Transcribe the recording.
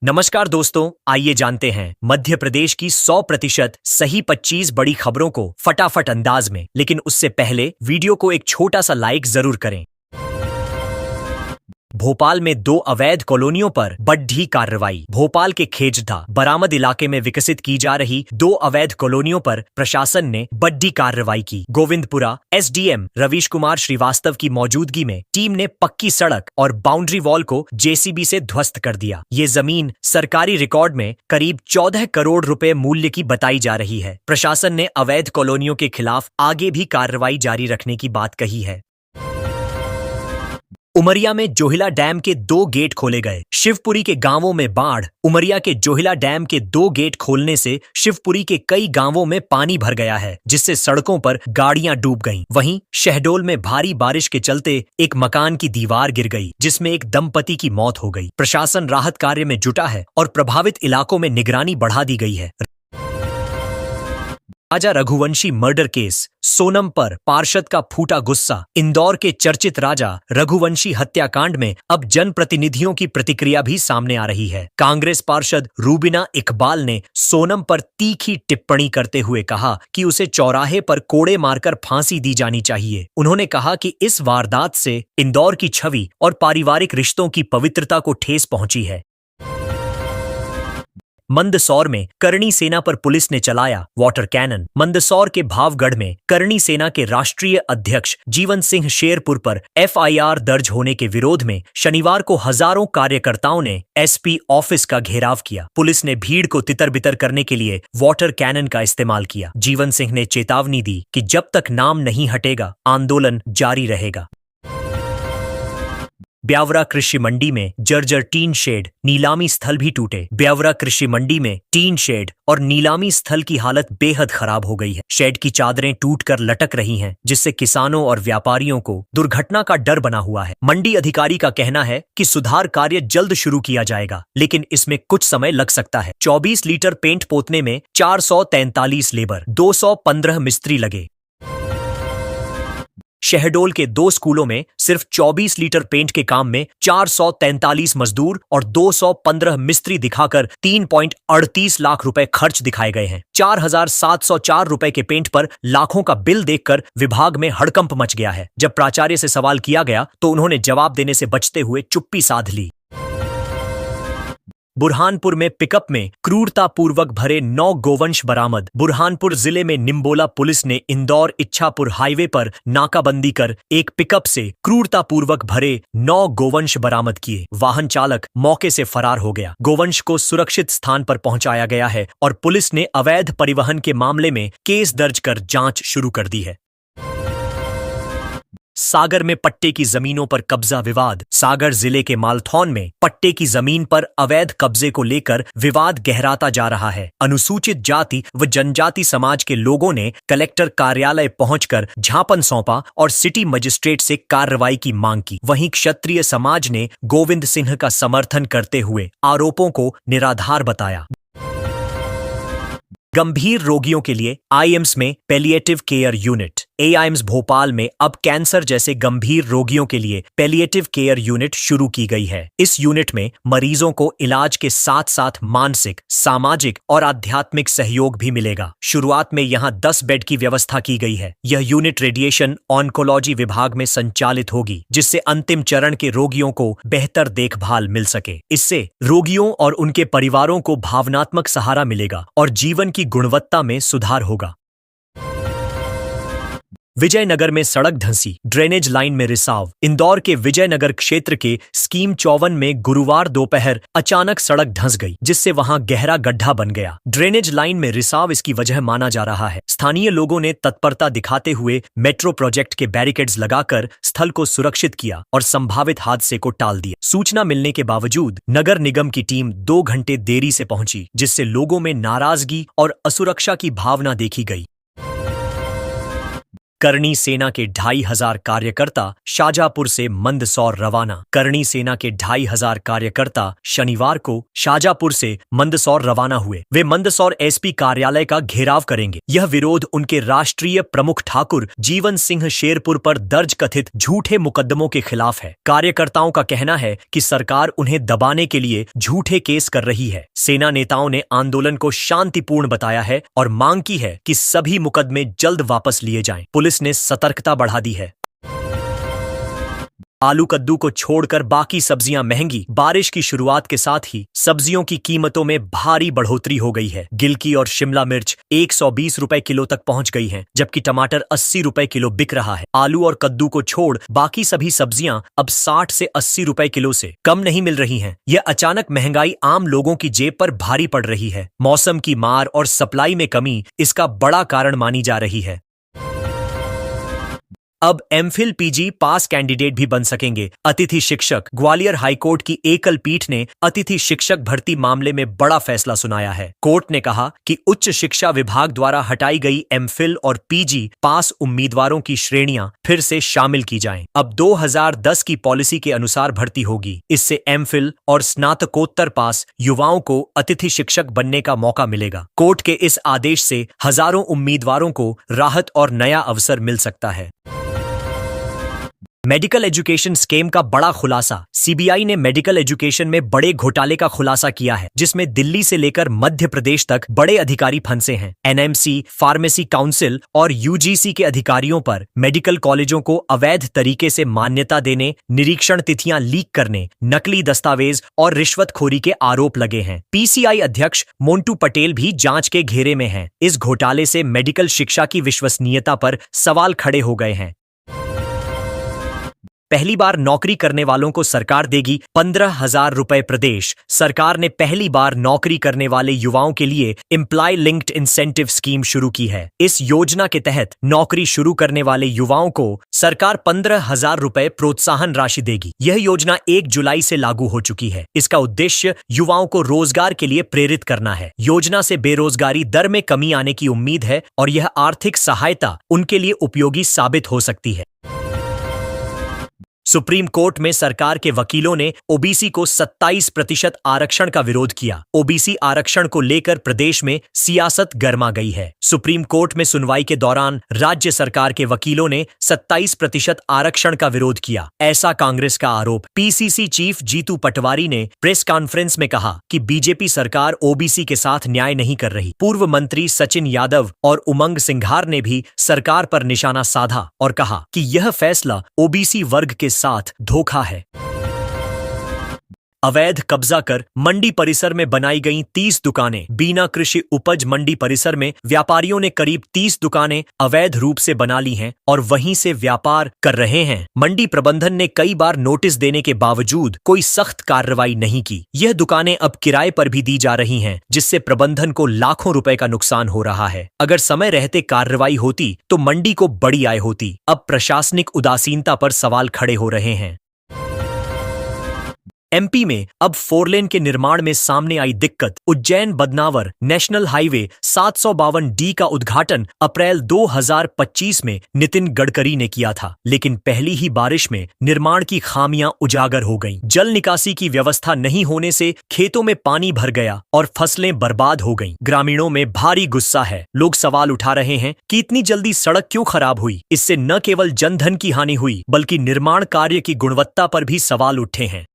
नमस्कार दोस्तों, आइए जानते हैं मध्य प्रदेश की 100% सही 25 बड़ी खबरों को फटाफट अंदाज में। लेकिन उससे पहले वीडियो को एक छोटा सा लाइक जरूर करें। भोपाल में 2 अवैध कॉलोनियों पर बड़ी कार्रवाई। भोपाल के खेजड़ा बरामद इलाके में विकसित की जा रही 2 अवैध कॉलोनियों पर प्रशासन ने बड़ी कार्रवाई की। गोविंदपुरा एसडीएम रवीश कुमार श्रीवास्तव की मौजूदगी में टीम ने पक्की सड़क और बाउंड्री वॉल को जेसीबी से ध्वस्त कर दिया। ये जमीन सरकारी रिकॉर्ड में करीब 14 करोड़ रुपए मूल्य की बताई जा रही है। प्रशासन ने अवैध कॉलोनियों के खिलाफ आगे भी कार्रवाई जारी रखने की बात कही है। उमरिया में जोहिला डैम के 2 गेट खोले गए। शिवपुरी के गांवों में बाढ़। उमरिया के जोहिला डैम के 2 गेट खोलने से शिवपुरी के कई गांवों में पानी भर गया है, जिससे सड़कों पर गाड़ियां डूब गईं। वहीं शहडोल में भारी बारिश के चलते एक मकान की दीवार गिर गई, जिसमें एक दंपति की मौत हो गई। प्रशासन राहत कार्य में जुटा है और प्रभावित इलाकों में निगरानी बढ़ा दी गई है। राजा रघुवंशी मर्डर केस। सोनम पर पार्षद का फूटा गुस्सा। इंदौर के चर्चित राजा रघुवंशी हत्याकांड में अब जनप्रतिनिधियों की प्रतिक्रिया भी सामने आ रही है। कांग्रेस पार्षद रूबिना इकबाल ने सोनम पर तीखी टिप्पणी करते हुए कहा कि उसे चौराहे पर कोड़े मारकर फांसी दी जानी चाहिए। उन्होंने कहा कि इस वारदात से इंदौर की छवि और पारिवारिक रिश्तों की पवित्रता को ठेस पहुंची है। मंदसौर में करणी सेना पर पुलिस ने चलाया वाटर कैनन। मंदसौर के भावगढ़ में करणी सेना के राष्ट्रीय अध्यक्ष जीवन सिंह शेरपुर पर एफआईआर दर्ज होने के विरोध में शनिवार को हजारों कार्यकर्ताओं ने एसपी ऑफिस का घेराव किया। पुलिस ने भीड़ को तितर-बितर करने के लिए वाटर कैनन का इस्तेमाल किया। जीवन सिंह ने चेतावनी दी कि जब तक नाम नहीं हटेगा, आंदोलन जारी रहेगा। ब्यावरा कृषि मंडी में जर्जर टीन शेड, नीलामी स्थल भी टूटे। ब्यावरा कृषि मंडी में टीन शेड और नीलामी स्थल की हालत बेहद खराब हो गई है। शेड की चादरें टूटकर लटक रही हैं, जिससे किसानों और व्यापारियों को दुर्घटना का डर बना हुआ है। मंडी अधिकारी का कहना है कि सुधार कार्य जल्द शुरू किया जाएगा, लेकिन इसमें कुछ समय लग सकता है। 24 लीटर पेंट पोतने में 443 लेबर, 215 मिस्त्री लगे। शहडोल के 2 स्कूलों में सिर्फ 24 लीटर पेंट के काम में 443 मजदूर और 215 मिस्त्री दिखाकर 3.38 लाख रुपए खर्च दिखाए गए हैं। 4,704 रुपए के पेंट पर लाखों का बिल देखकर विभाग में हड़कंप मच गया है। जब प्राचार्य से सवाल किया गया तो उन्होंने जवाब देने से बचते हुए चुप्पी साध ली। बुरहानपुर में पिकअप में क्रूरतापूर्वक भरे 9 गोवंश बरामद। बुरहानपुर जिले में निम्बोला पुलिस ने इंदौर इच्छापुर हाईवे पर नाकाबंदी कर एक पिकअप से क्रूरतापूर्वक भरे 9 गोवंश बरामद किए। वाहन चालक मौके से फरार हो गया। गोवंश को सुरक्षित स्थान पर पहुंचाया गया है और पुलिस ने अवैध परिवहन के मामले में केस दर्ज कर जांच शुरू कर दी है। सागर में पट्टे की जमीनों पर कब्जा विवाद। सागर जिले के मालथौन में पट्टे की जमीन पर अवैध कब्जे को लेकर विवाद गहराता जा रहा है। अनुसूचित जाति व जनजाति समाज के लोगों ने कलेक्टर कार्यालय पहुंचकर ज्ञापन सौंपा और सिटी मजिस्ट्रेट से कार्रवाई की मांग की। वहीं क्षत्रिय समाज ने गोविंद सिंह का समर्थन करते हुए आरोपों को निराधार बताया। गंभीर रोगियों के लिए आईएम्स में पैलिएटिव केयर यूनिट। एआईएम्स भोपाल में अब कैंसर जैसे गंभीर रोगियों के लिए पैलिएटिव केयर यूनिट शुरू की गई है। इस यूनिट में मरीजों को इलाज के साथ साथ मानसिक, सामाजिक और आध्यात्मिक सहयोग भी मिलेगा। शुरुआत में यहां 10 बेड की व्यवस्था की गई है। यह यूनिट रेडिएशन ऑन्कोलॉजी विभाग में संचालित होगी, जिससे अंतिम चरण के रोगियों को बेहतर देखभाल मिल सके। इससे रोगियों और उनके परिवारों को भावनात्मक सहारा मिलेगा और जीवन की गुणवत्ता में सुधार होगा। विजयनगर में सड़क धंसी, ड्रेनेज लाइन में रिसाव। इंदौर के विजयनगर क्षेत्र के स्कीम 54 में गुरुवार दोपहर अचानक सड़क धंस गई, जिससे वहां गहरा गड्ढा बन गया। ड्रेनेज लाइन में रिसाव इसकी वजह माना जा रहा है। स्थानीय लोगों ने तत्परता दिखाते हुए मेट्रो प्रोजेक्ट के बैरिकेड्स लगाकर स्थल को सुरक्षित किया और संभावित हादसे को टाल दिया। सूचना मिलने के बावजूद नगर निगम की टीम 2 घंटे देरी से पहुंची, जिससे लोगों में नाराजगी और असुरक्षा की भावना देखी गई। करणी सेना के 2500 कार्यकर्ता शाजापुर से मंदसौर रवाना। करणी सेना के 2500 कार्यकर्ता शनिवार को शाजापुर से मंदसौर रवाना हुए। वे मंदसौर एसपी कार्यालय का घेराव करेंगे। यह विरोध उनके राष्ट्रीय प्रमुख ठाकुर जीवन सिंह शेरपुर पर दर्ज कथित झूठे मुकदमों के खिलाफ है। कार्यकर्ताओं का कहना है कि सरकार उन्हें दबाने के लिए झूठे केस कर रही है। सेना नेताओं ने आंदोलन को शांतिपूर्ण बताया है और मांग की है कि सभी मुकदमे जल्द वापस लिए जाएं। पुलिस ने सतर्कता बढ़ा दी है। आलू कद्दू को छोड़कर बाकी सब्जियां महंगी। बारिश की शुरुआत के साथ ही सब्जियों की कीमतों में भारी बढ़ोतरी हो गई है। गिलकी और शिमला मिर्च 120 रुपए किलो तक पहुंच गई हैं, जबकि टमाटर 80 रुपए किलो बिक रहा है। आलू और कद्दू को छोड़ बाकी सभी सब्जियां अब 60 से 80 रुपए किलो से कम नहीं मिल रही हैं। यह अचानक महंगाई आम लोगों की जेब पर भारी पड़ रही है। मौसम की मार और सप्लाई में कमी इसका बड़ा कारण मानी जा रही है। अब एमफिल पीजी पास कैंडिडेट भी बन सकेंगे अतिथि शिक्षक। ग्वालियर हाईकोर्ट की एकल पीठ ने अतिथि शिक्षक भर्ती मामले में बड़ा फैसला सुनाया है। कोर्ट ने कहा कि उच्च शिक्षा विभाग द्वारा हटाई गई एमफिल और पीजी पास उम्मीदवारों की श्रेणियां फिर से शामिल की जाएं। अब 2010 की पॉलिसी के अनुसार भर्ती होगी। इससे एमफिल और स्नातकोत्तर पास युवाओं को अतिथि शिक्षक बनने का मौका मिलेगा। कोर्ट के इस आदेश से हजारों उम्मीदवारों को राहत और नया अवसर मिल सकता है। मेडिकल एजुकेशन स्कीम का बड़ा खुलासा। सीबीआई ने मेडिकल एजुकेशन में बड़े घोटाले का खुलासा किया है, जिसमें दिल्ली से लेकर मध्य प्रदेश तक बड़े अधिकारी फंसे हैं। एनएमसी, फार्मेसी काउंसिल और यूजीसी के अधिकारियों पर मेडिकल कॉलेजों को अवैध तरीके से मान्यता देने, निरीक्षण तिथियां लीक करने, नकली दस्तावेज और रिश्वतखोरी के आरोप लगे हैं। पीसीआई अध्यक्ष मोंटू पटेल भी जांच के घेरे में हैं। इस घोटाले से मेडिकल शिक्षा की विश्वसनीयता पर सवाल खड़े हो गए हैं। पहली बार नौकरी करने वालों को सरकार देगी 15,000 रुपए प्रदेश। सरकार ने पहली बार नौकरी करने वाले युवाओं के लिए एम्प्लॉय लिंक्ड इंसेंटिव स्कीम शुरू की है। इस योजना के तहत नौकरी शुरू करने वाले युवाओं को सरकार 15,000 रुपए प्रोत्साहन राशि देगी। यह योजना 1 जुलाई से लागू हो चुकी है। इसका उद्देश्य युवाओं को रोजगार के लिए प्रेरित करना है। योजना से बेरोजगारी दर में कमी आने की उम्मीद है और यह आर्थिक सहायता उनके लिए उपयोगी साबित हो सकती है। सुप्रीम कोर्ट में सरकार के वकीलों ने ओबीसी को 27% आरक्षण का विरोध किया। ओबीसी आरक्षण को लेकर प्रदेश में सियासत गर्मा गई है। सुप्रीम कोर्ट में सुनवाई के दौरान राज्य सरकार के वकीलों ने 27% आरक्षण का विरोध किया, ऐसा कांग्रेस का आरोप। पीसीसी चीफ जीतू पटवारी ने प्रेस कॉन्फ्रेंस में कहा कि बीजेपी सरकार ओबीसी के साथ न्याय नहीं कर रही। पूर्व मंत्री सचिन यादव और उमंग सिंघार ने भी सरकार पर निशाना साधा और कहा कि यह फैसला ओबीसी वर्ग के साथ धोखा है। अवैध कब्जा कर मंडी परिसर में बनाई गई 30 दुकानें। बीना कृषि उपज मंडी परिसर में व्यापारियों ने करीब 30 दुकानें अवैध रूप से बना ली हैं और वहीं से व्यापार कर रहे हैं। मंडी प्रबंधन ने कई बार नोटिस देने के बावजूद कोई सख्त कार्रवाई नहीं की। यह दुकानें अब किराए पर भी दी जा रही हैं, जिससे प्रबंधन को लाखों रुपए का नुकसान हो रहा है। अगर समय रहते कार्रवाई होती तो मंडी को बड़ी आय होती। अब प्रशासनिक उदासीनता पर सवाल खड़े हो रहे हैं। एमपी में अब 4 लेन के निर्माण में सामने आई दिक्कत। Ujjain Badnawar national highway 752D का उद्घाटन अप्रैल 2025 में नितिन गडकरी ने किया था, लेकिन पहली ही बारिश में निर्माण की खामियां उजागर हो गईं। जल निकासी की व्यवस्था नहीं होने से खेतों में पानी भर गया और फसलें बर्बाद हो गईं। ग्रामीणों में भारी गुस्सा है। लोग सवाल उठा रहे हैं कि इतनी जल्दी सड़क क्यों खराब हुई। इससे न केवल जनधन की हानि हुई, बल्कि निर्माण कार्य की गुणवत्ता पर भी सवाल उठे हैं।